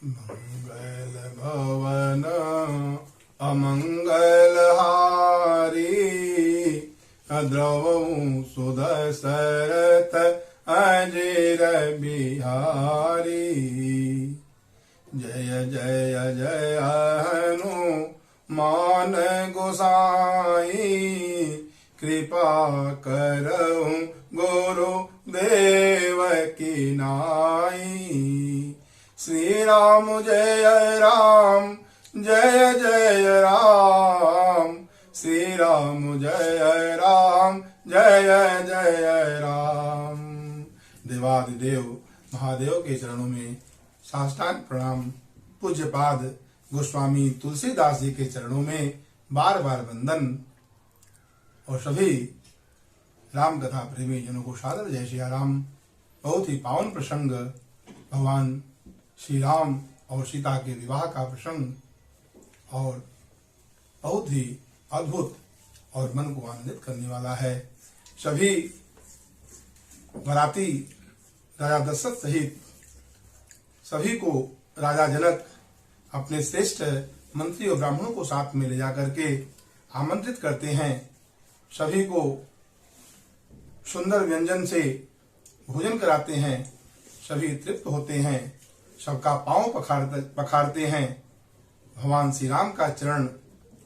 मंगल भवन अमंगल हारी, द्रवहु सुदशरथ अजिर बिहारी। जय जय जय हनुमान गोसाई, कृपा करहु गुरु देव की नाई। श्री राम जय राम जय जय राम, श्री राम जय राम जय जय राम। देवादिदेव महादेव के चरणों में साष्टांग प्रणाम। पूज्यपाद गोस्वामी तुलसीदास जी के चरणों में बार बार वंदन। और सभी राम कथा प्रेमी जनों को सादर जय श्री राम। बहुत ही पावन प्रसंग, भगवान श्री राम और सीता के विवाह का प्रसंग, और बहुत ही अद्भुत और मन को आनंदित करने वाला है। सभी बराती राजा दशरथ सहित सभी को राजा जनक अपने श्रेष्ठ मंत्री और ब्राह्मणों को साथ में ले जाकर के आमंत्रित करते हैं। सभी को सुंदर व्यंजन से भोजन कराते हैं। सभी तृप्त होते हैं, सबका पांव पखारते हैं। भगवान श्री राम का चरण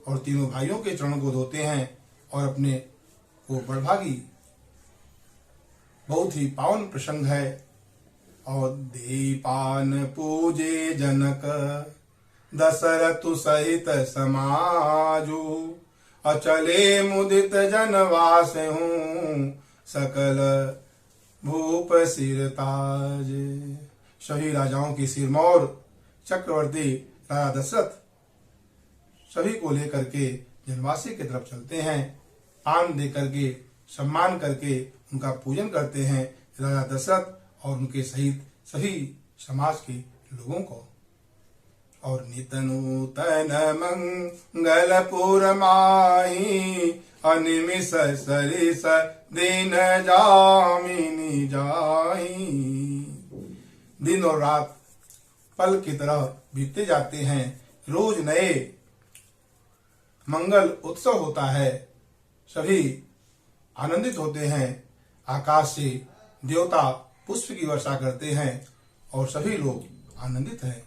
और तीनों भाइयों के चरण को धोते हैं और अपने को बड़भागी। बहुत ही पावन प्रसंग है। और दीपान पूजे जनक दशरथु सहित समाजू, अचले मुदित जनवास हूँ सकल भूप सिरताज। सभी राजाओं की सिरमौर चक्रवर्ती राजा दशरथ सभी को लेकर के जनवासी की तरफ चलते हैं। पान दे करके सम्मान करके उनका पूजन करते हैं राजा दशरथ और उनके सहित सभी समाज के लोगों को। और नित नूतन मंगलपुर माही, अनिमिष सरिस दिन जामिनी जाही। दिन और रात पल की तरह बीतते जाते हैं। रोज नए मंगल उत्सव होता है। सभी आनंदित होते हैं। आकाश से देवता पुष्प की वर्षा करते हैं और सभी लोग आनंदित हैं।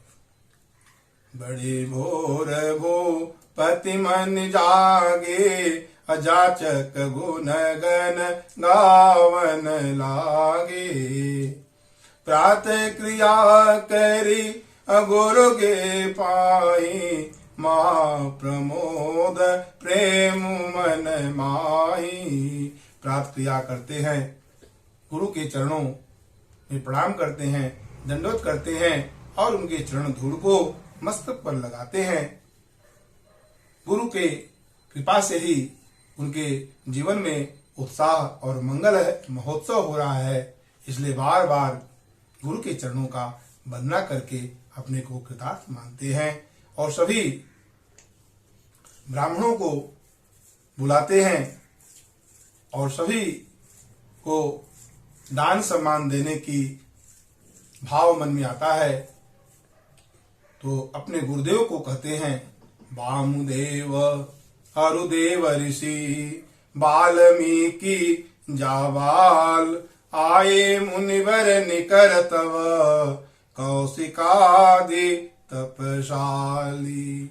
बड़े भोर भूपति मन जागे, अजाचक गुण गण गावन लागे। प्रातः क्रिया करी गुरु के पाई, महाप्रमोद प्रेम मन माही। प्रातः क्रिया करते हैं, गुरु के चरणों में प्रणाम करते हैं, दंडवत करते हैं और उनके चरण धूल को मस्तक पर लगाते हैं। गुरु के कृपा से ही उनके जीवन में उत्साह और मंगल महोत्सव हो रहा है। इसलिए बार बार गुरु के चरणों का वंदना करके अपने को कृतार्थ मानते हैं। और सभी ब्राह्मणों को बुलाते हैं और सभी को दान सम्मान देने की भाव मन में आता है। तो अपने गुरुदेव को कहते हैं, वामुदेव हरुदेव ऋषि वाल्मीकि जावाल, आये मुनिवर निकर तव कौशिकादि तपशाली।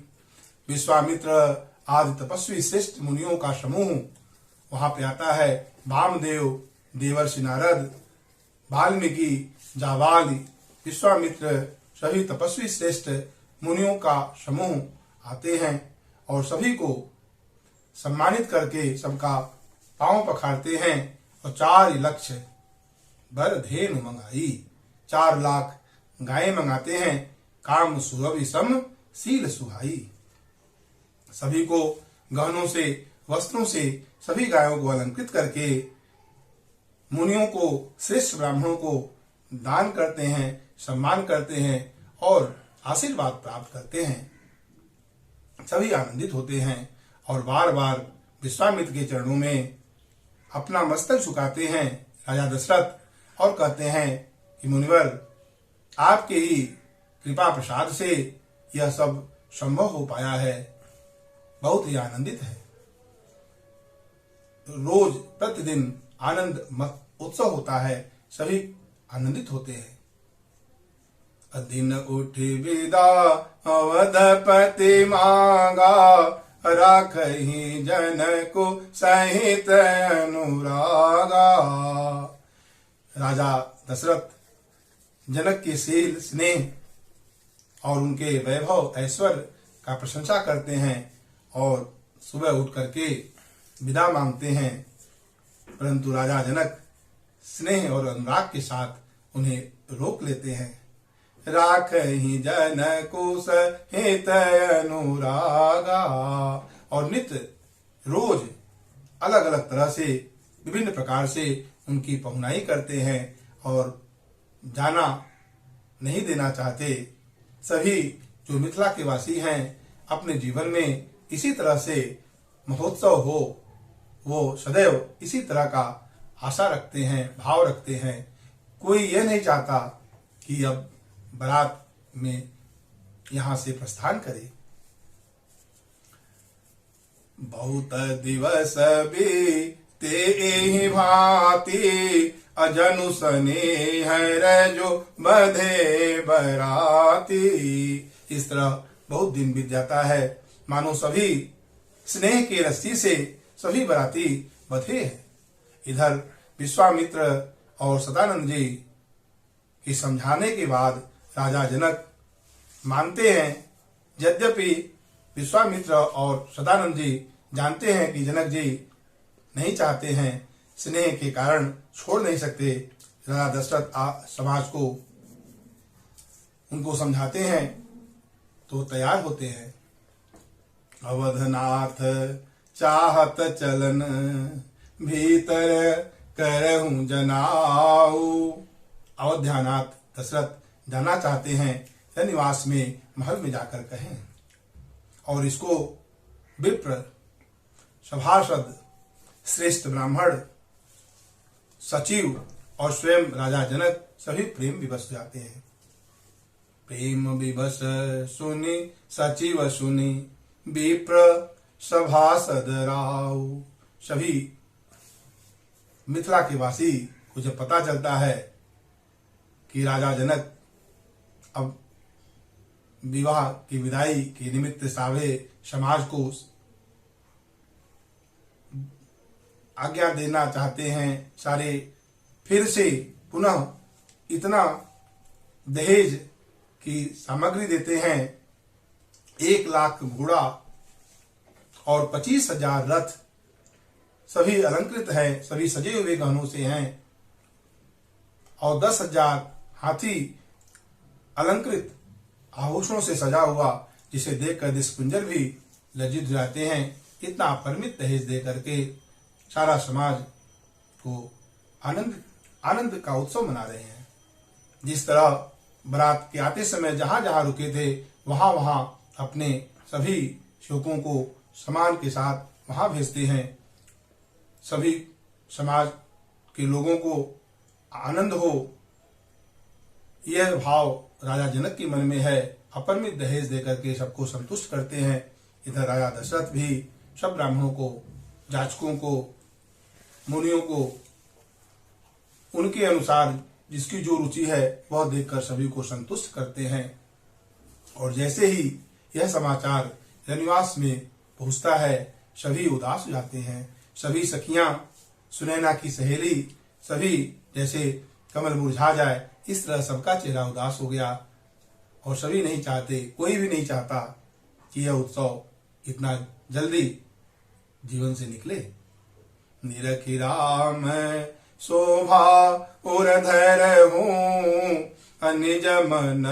विश्वामित्र आदि तपस्वी श्रेष्ठ मुनियों का समूह वहां पे आता है। वामदेव, देवर्षि नारद, वाल्मीकि, जावाली, विश्वामित्र, सभी तपस्वी श्रेष्ठ मुनियों का समूह आते हैं और सभी को सम्मानित करके सबका पांव पखारते हैं। और 4 लक्ष्य बर धेनु मंगाई, 4 लाख गायें मंगाते हैं। काम सुरभि सम सील सुहाई। सभी को गहनों से, वस्त्रों से सभी गायों को अलंकृत करके मुनियों को, श्रेष्ठ ब्राह्मणों को दान करते हैं, सम्मान करते हैं और आशीर्वाद प्राप्त करते हैं। सभी आनंदित होते हैं और बार बार विश्वामित्र के चरणों में अपना मस्तक झुकाते हैं राजा दशरथ और कहते हैं कि मुनिवर, आपके ही कृपा प्रसाद से यह सब संभव हो पाया है। बहुत ही आनंदित है। रोज प्रतिदिन आनंद उत्सव होता है, सभी आनंदित होते हैं। दिन उठी विदा अवधपति मांगा, राखहि जन को सहित अनुरागा। राजा दशरथ जनक के शील स्नेह और उनके वैभव ऐश्वर्य का प्रशंसा करते हैं और सुबह उठ करके विदा मांगते हैं, परंतु राजा जनक स्नेह और अनुराग के साथ उन्हें रोक लेते हैं। राखहि जन को सहित अनुरागा। और नित्य रोज अलग अलग तरह से विभिन्न प्रकार से उनकी पहुनाई करते हैं और जाना नहीं देना चाहते। सभी जो मिथिला के वासी हैं अपने जीवन में इसी तरह से महोत्सव हो, वो सदैव इसी तरह का आशा रखते हैं, भाव रखते हैं। कोई ये नहीं चाहता कि अब बारात में यहां से प्रस्थान करे। बहुत दिवस बीते एहि भांति, अजनु स्नेह रजो बधे बराती। इस तरह बहुत दिन बीत जाता है, मानो सभी स्नेह के रस्सी से सभी बराती बधे हैं। इधर विश्वामित्र और सदानंद जी के समझाने के बाद राजा जनक मानते हैं। यद्यपि विश्वामित्र और सदानंद जी जानते हैं कि जनक जी नहीं चाहते हैं, स्नेह के कारण छोड़ नहीं सकते, राजा दशरथ समाज को उनको समझाते हैं तो तैयार होते हैं। अवधनाथ चाहत चलन, भीतर करहूं जनाऊ। अयोध्यानाथ दशरथ जाना चाहते हैं, निवास में महल में जाकर कहें। और इसको विप्र, सभासद, श्रेष्ठ ब्राह्मण, सचिव और स्वयं राजा जनक सभी प्रेम विवश जाते हैं। प्रेम विवश सुनी सचिव सुनी, विप्र सभासद राव। सभी मिथिला के वासी को जब पता चलता है कि राजा जनक अब विवाह की विदाई के निमित्त सारे समाज को आज्ञा देना चाहते हैं, सारे फिर से पुनः इतना दहेज की सामग्री देते हैं, 1,00,000 घोड़ा और 25,000 रथ, सभी अलंकृत हैं, सभी सजे हुए गहनों से हैं और 10,000 हाथी अलंकृत आभूषणों से सजा हुआ, जिसे देखकर दिशकुंजर भी लज्जित जाते हैं। इतना अपरिमित दहेज दे करके सारा समाज को आनंद का उत्सव मना रहे हैं। जिस तरह बारात के आते समय जहां जहां रुके थे वहां वहां अपने सभी शोकों को सम्मान के साथ वहां भेजते हैं। सभी समाज के लोगों को आनंद हो, यह भाव राजा जनक के मन में है। अपरिमित दहेज देकर के सबको संतुष्ट करते हैं। इधर राजा दशरथ भी सब ब्राह्मणों को, जाचकों को, मुनियों को उनके अनुसार जिसकी जो रुचि है वह देखकर सभी को संतुष्ट करते हैं। और जैसे ही यह समाचार निवास में पहुंचता है, सभी उदास हो जाते हैं। सभी सखियां, सुनैना की सहेली, सभी जैसे कमल मुरझा जाए इस तरह सबका चेहरा उदास हो गया। और सभी नहीं चाहते, कोई भी नहीं चाहता कि यह उत्सव इतना जल्दी जीवन से निकले। निरखी राम शोभा उरधर हूँ, अनिज मन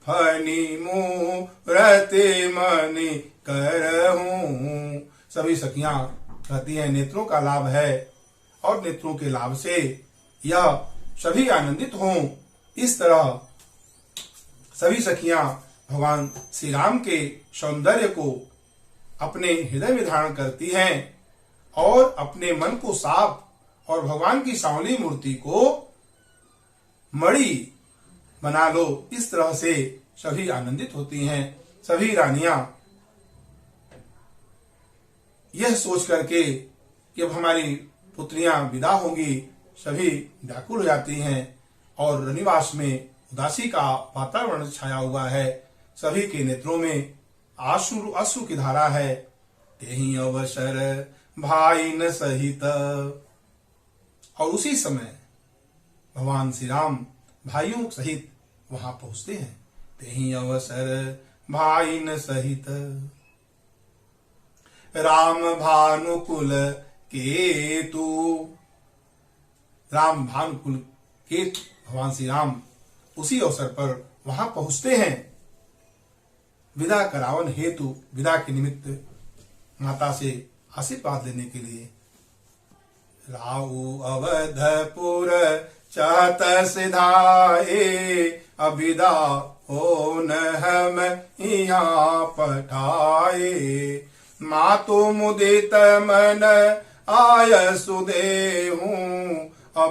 फनी मूरति मणि करहूं। सभी सखियां कहती हैं नेत्रों का लाभ है और नेत्रों के लाभ से यह सभी आनंदित हों। इस तरह सभी सखियां भगवान श्री राम के सौंदर्य को अपने हृदय में धारण करती हैं और अपने मन को साफ और भगवान की सांवली मूर्ति को मणि बना लो, इस तरह से सभी आनंदित होती हैं। सभी रानियां यह सोच करके कि अब हमारी पुत्रियां विदा होंगी, सभी व्याकुल हो जाती हैं और रनिवास में उदासी का वातावरण छाया हुआ है। सभी के नेत्रों में आंसू अश्रु की धारा है। तेहि अवसर भाई न सहित, और उसी समय भगवान श्री राम भाइयों सहित वहां पहुंचते हैं। तेहि अवसर भाई न सहित, राम भानुकुल केतु, राम भानुकुल केतु भगवान श्री राम उसी अवसर पर वहां पहुंचते हैं विदा करावन हेतु, विदा के निमित्त माता से आशीर्वाद लेने के लिए। राहु अवधपुर चाहत सिधाए, अविदा हो न हम यहाँ पठाए। मातु मुदित मन आय सुदेहूं,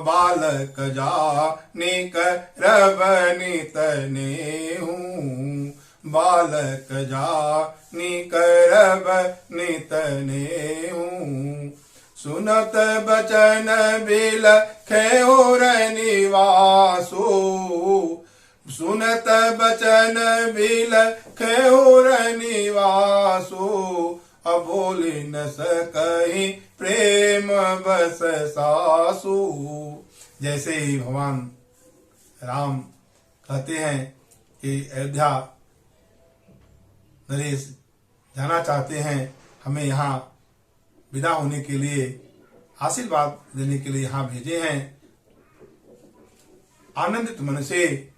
बालक जानिक रवनित नेहूं। बालक जानिक रवनित नेहूं। सुनत बचन बिलखे और निवासो, सुनत बचन बिलखे और निवासो। अबोल न सकहि प्रेम बस सासु। जैसे ही भगवान राम कहते हैं कि अयोध्या नरेश जाना चाहते हैं, हमें यहाँ विदा होने के लिए, आशीर्वाद देने के लिए यहाँ भेजे हैं, आनंदित मन से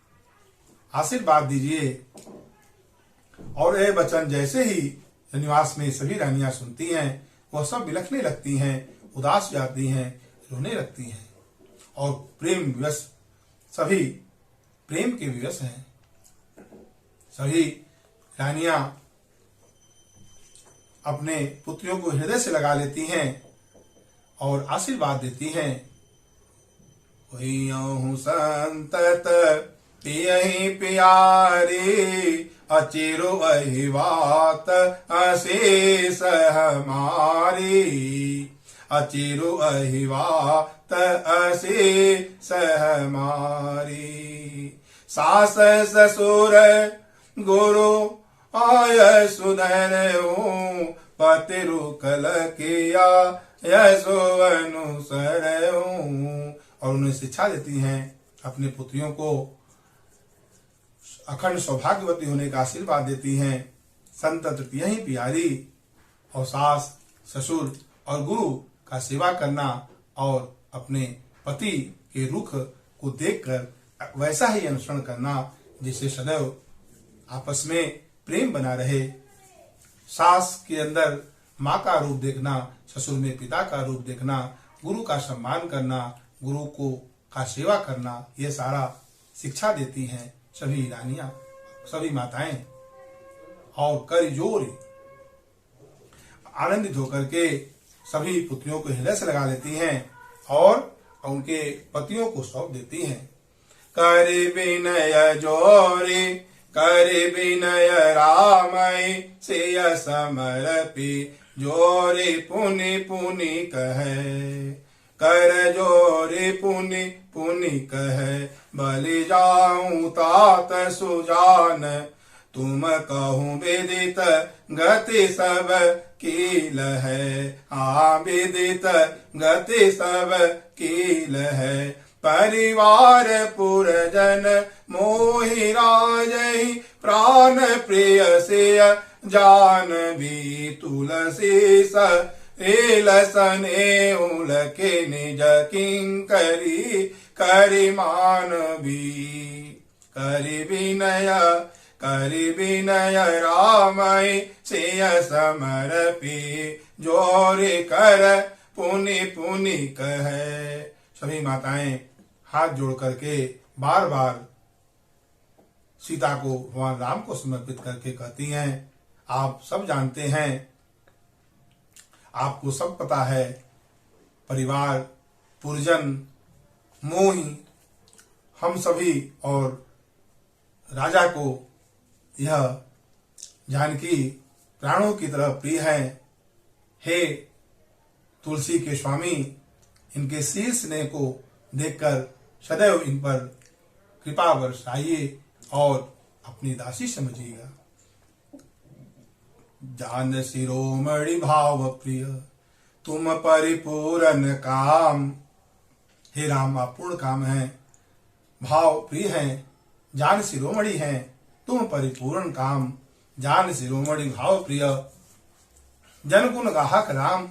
आशीर्वाद दीजिए। और यह वचन जैसे ही निवास में सभी रानियां सुनती हैं, वह सब बिलखने लगती हैं, उदास जाती हैं, रोने लगती हैं और प्रेम विवश, सभी प्रेम के विवश हैं। सभी रानियां अपने पुत्रियों को हृदय से लगा लेती हैं और आशीर्वाद देती हैं। होइयहु संतत पियहि प्यारी, अचिरो अहिवात अशेष हमारी। अचिरो अहिवात अशेष हमारी। सास ससुर गुरु आय सुधरऊं, पति रुकल किया यशो अनुसरऊं। और उन्हें शिक्षा देती हैं, अपने पुत्रियों को अखंड सौभाग्यवती होने का आशीर्वाद देती हैं। संतत यही प्यारी, और सास ससुर और गुरु का सेवा करना और अपने पति के रुख को देखकर वैसा ही अनुसरण करना जिससे सदैव आपस में प्रेम बना रहे। सास के अंदर माँ का रूप देखना, ससुर में पिता का रूप देखना, गुरु का सम्मान करना, गुरु को का सेवा करना, ये सारा शिक्षा देती हैं सभी रानियां, सभी माताएं। और कर जोर आनंदित होकर के सभी पुत्रियों को हृदय से लगा लेती हैं और उनके पतियों को सौंप देती हैं। कर विनय जोरी, कर विनय रामय सेय समर्पी, जोरी पुनि पुनि कहे। कर जोरी पुनि पुनि कहे, बलि जाऊं तात सुजान, तुम कहूँ विदित गति सब कील है। हाँ विदित गति सब कील है। परिवार पुरजन मोहि राजहि, प्राण प्रिय से जानवी तुलसी स। लसने उलके निज किंकरी, करि मानवी। करि विनय, करि विनय रामय सेय समर्पी, जोरि कर पुनि पुनि कहे। सभी माताएं हाथ जोड़ करके बार बार सीता को भगवान राम को समर्पित करके कहती हैं, आप सब जानते हैं, आपको सब पता है, परिवार पुरजन मोही हम सभी और राजा को यह जानकी प्राणों की तरह प्रिय है। हे तुलसी के स्वामी, इनके शीर्ष स्नेह को देखकर सदैव इन पर कृपा बरसाइए और अपनी दासी समझिएगा। जान शिरोमणि भाव प्रिय तुम परिपूर्ण काम। हे राम, आप पूर्ण काम हैं, भाव प्रिय हैं, जान शिरोमणि हैं, तुम परिपूर्ण काम। जान शिरोमणि भाव प्रिय जन गुण गाहक राम।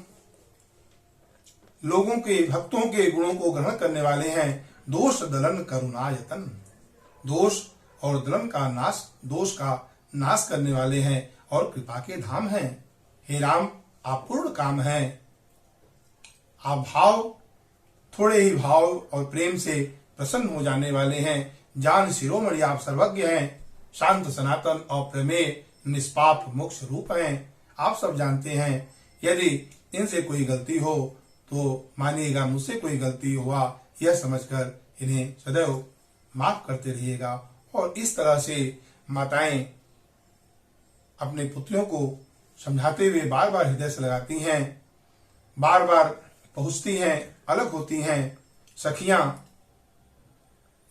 लोगों के भक्तों के गुणों को ग्रहण करने वाले हैं। दोष दलन करुणायतन, दोष और दलन का नाश, दोष का नाश करने वाले हैं और कृपा के धाम हैं। हे राम, आप पूर्ण काम हैं। आप भाव, थोड़े ही भाव और प्रेम से प्रसन्न हो जाने वाले हैं। जान शिरोमणि, आप सर्वज्ञ हैं, शांत सनातन और प्रमेय निष्पाप मोक्ष रूप हैं। आप सब जानते हैं, यदि इनसे कोई गलती हो तो मानिएगा मुझसे कोई गलती हुआ, यह समझकर इन्हें सदैव माफ करते रहिएगा। और इस तरह से माताएं अपने पुत्रियों को समझाते हुए बार बार हृदय से लगाती हैं, बार बार पहुंचती हैं, अलग होती हैं। सखियां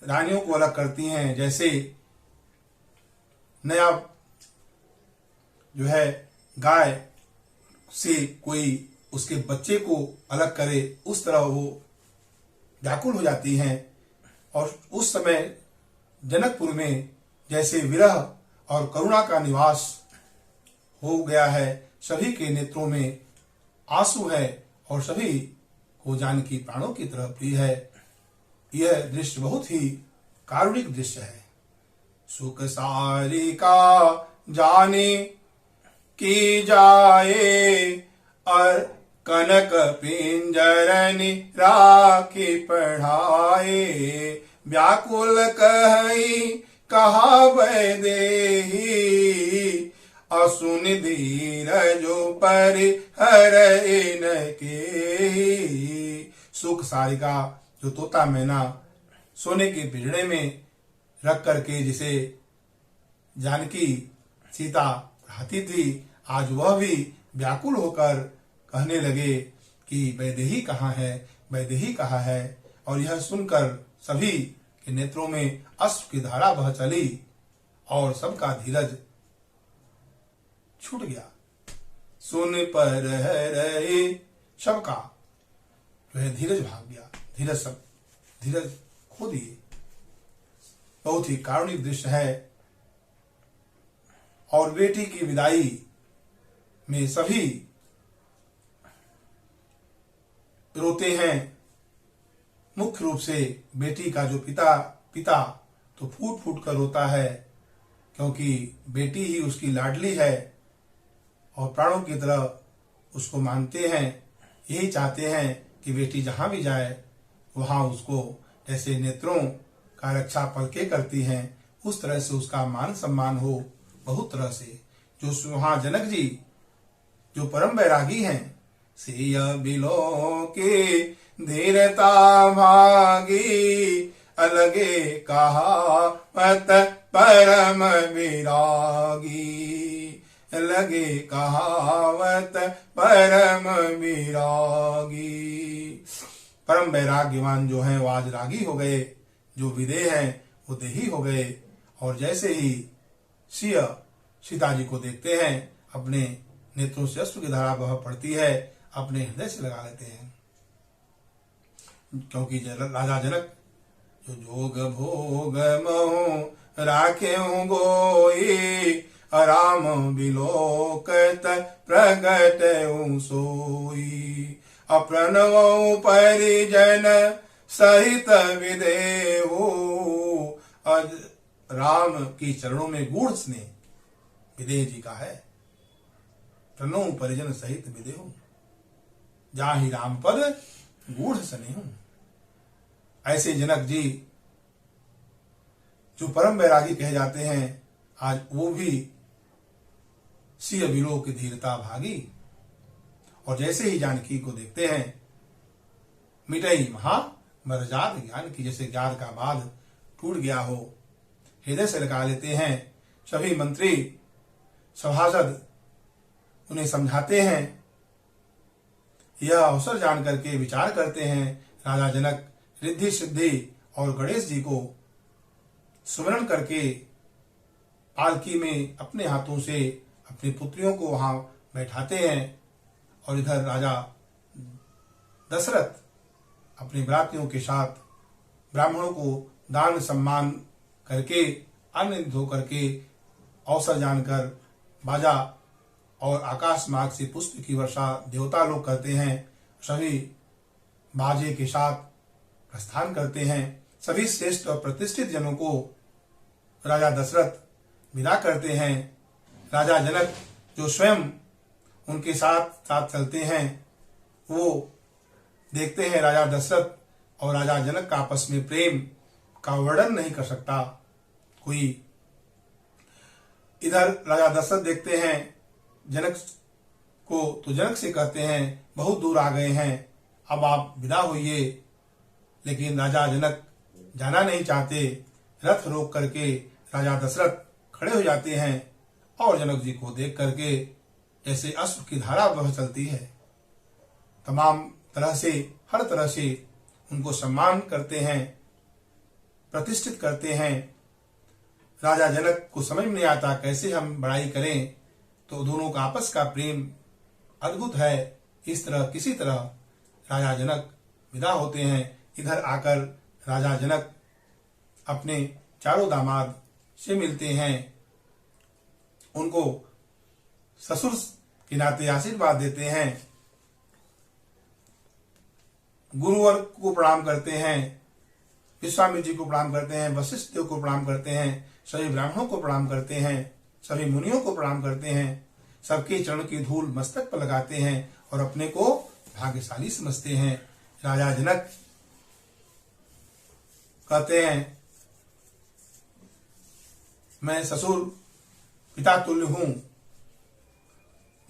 रानियों को अलग करती हैं, जैसे नया जो है गाय से कोई उसके बच्चे को अलग करे, उस तरह वो व्याकुल हो जाती हैं। और उस समय जनकपुर में जैसे विरह और करुणा का निवास हो गया है, सभी के नेत्रों में आंसू है और सभी को जानकी प्राणों की तरह प्रिय है। यह दृश्य बहुत ही कारुणिक दृश्य है। सुख सारी का जाने की जाए और कनक पिंजरनि राखी पढ़ाए। व्याकुल कहि कहावै देहि असुन धीरजो परिहरइ न केहि। सुख सारिका जो तोता मैना सोने के पिंजड़े में रख करके जिसे जानकी सीता पढ़ाती थी, आज वह भी व्याकुल होकर कहने लगे कि वैदेही कहाँ है, वैदेही कहाँ है। और यह सुनकर सभी के नेत्रों में अश्रु की धारा बह चली और सबका धीरज छूट गया। सुन पर रहे सबका जो है धीरज भाग गया, धीरज खो दिए। बहुत ही कारुणिक दृश्य है। और बेटी की विदाई में सभी रोते हैं। मुख्य रूप से बेटी का जो पिता तो फूट फूट कर रोता है, क्योंकि बेटी ही उसकी लाडली है और प्राणों की तरह उसको मानते हैं। यही चाहते हैं कि बेटी जहां भी जाए वहां उसको जैसे नेत्रों का रक्षा पलके करती हैं, उस तरह से उसका मान सम्मान हो। बहुत तरह से जो वहां जनक जी जो परम वैरागी हैं, सिय बिलो के धीरता भागी अलगे कहावत परम विरागी। लगे कहावत परम विरागी। परम वैराग्यवान जो हैं वो आज रागी हो गए, जो विदेह हैं वो देही हो गए। और जैसे ही सिय सीता जी को देखते हैं, अपने नेत्रों से अश्रु की धारा बह पड़ती है, अपने हृदय से लगा लेते हैं। क्योंकि राजा जनक जो जोग भोग मोह राखे गोई राम बिलोकत प्रगट सोई। अप्रणव परिजन सहित विदेहो। राम की चरणों में गूढ़ स्नेह विदेह जी का है। प्रणव परिजन सहित विदेहो, जाहि राम पद गूढ़ स्नेह। ऐसे जनक जी जो परम वैरागी कहे जाते हैं, आज वो भी सिय बिलो की धीरता भागी। और जैसे ही जानकी को देखते हैं, मिटई महा मरजाद ज्ञान की, जैसे ज्ञान का बांध टूट गया हो, हृदय से लगा लेते हैं। सभी मंत्री सभासद उन्हें समझाते हैं। यह अवसर जान करके विचार करते हैं। राजा जनक रिद्धि सिद्धि और गणेश जी को सुमिरन करके पालकी में अपने हाथों से अपनी पुत्रियों को वहां बैठाते हैं और इधर राजा दशरथ अपने बरातियों के साथ ब्राह्मणों को दान सम्मान करके अन्न धो करके अवसर जानकर बाजा और आकाश मार्ग से पुष्प की वर्षा देवता लोग करते हैं। सभी बाजे के साथ प्रस्थान करते हैं। सभी श्रेष्ठ और प्रतिष्ठित जनों को राजा दशरथ विदा करते हैं। राजा जनक जो स्वयं उनके साथ साथ चलते हैं, वो देखते हैं राजा दशरथ और राजा जनक का आपस में प्रेम का वर्णन नहीं कर सकता कोई। इधर राजा दशरथ देखते हैं जनक को, तो जनक से कहते हैं बहुत दूर आ गए हैं, अब आप विदा होइए। लेकिन राजा जनक जाना नहीं चाहते। रथ रोक करके राजा दशरथ खड़े हो जाते हैं और जनक जी को देख करके जैसे अश्रु की धारा बह चलती है। तमाम तरह से हर तरह से उनको सम्मान करते हैं, प्रतिष्ठित करते हैं। राजा जनक को समझ में नहीं आता कैसे हम बड़ाई करें, तो दोनों का आपस का प्रेम अद्भुत है। इस तरह किसी तरह राजा जनक विदा होते हैं। इधर आकर राजा जनक अपने चारों दामाद से मिलते हैं, उनको ससुर के नाते आशीर्वाद देते हैं, गुरुवर को प्रणाम करते हैं, विश्वामित्र जी को प्रणाम करते हैं, वशिष्ठ देव को प्रणाम करते हैं, सभी ब्राह्मणों को प्रणाम करते हैं, सभी मुनियों को प्रणाम करते हैं, सबके चरण की धूल मस्तक पर लगाते हैं और अपने को भाग्यशाली समझते हैं। राजा जनक कहते हैं मैं ससुर पिता तुल्य हूं,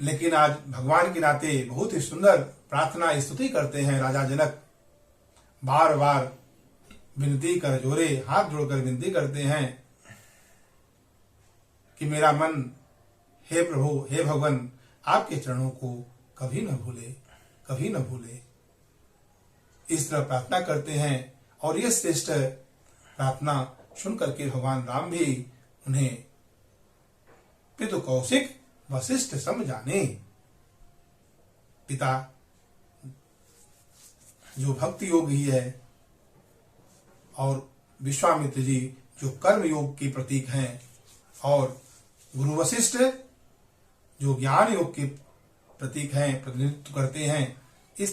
लेकिन आज भगवान के नाते बहुत ही सुंदर प्रार्थना स्तुति करते हैं। राजा जनक बार बार विनती कर जोरे हाथ जोड़कर विनती करते हैं कि मेरा मन हे प्रभु, हे भगवान, आपके चरणों को कभी न भूले, कभी न भूले। इस तरह प्रार्थना करते हैं और ये श्रेष्ठ प्रार्थना सुन करके भगवान राम भी उन्हें पितु कौशिक वशिष्ठ सम जाने, पिता जो भक्ति योग ही है और विश्वामित्र जी जो कर्म योग के प्रतीक हैं और गुरु वशिष्ठ जो ज्ञान योग के प्रतीक हैं, प्रतिनिधित्व करते हैं,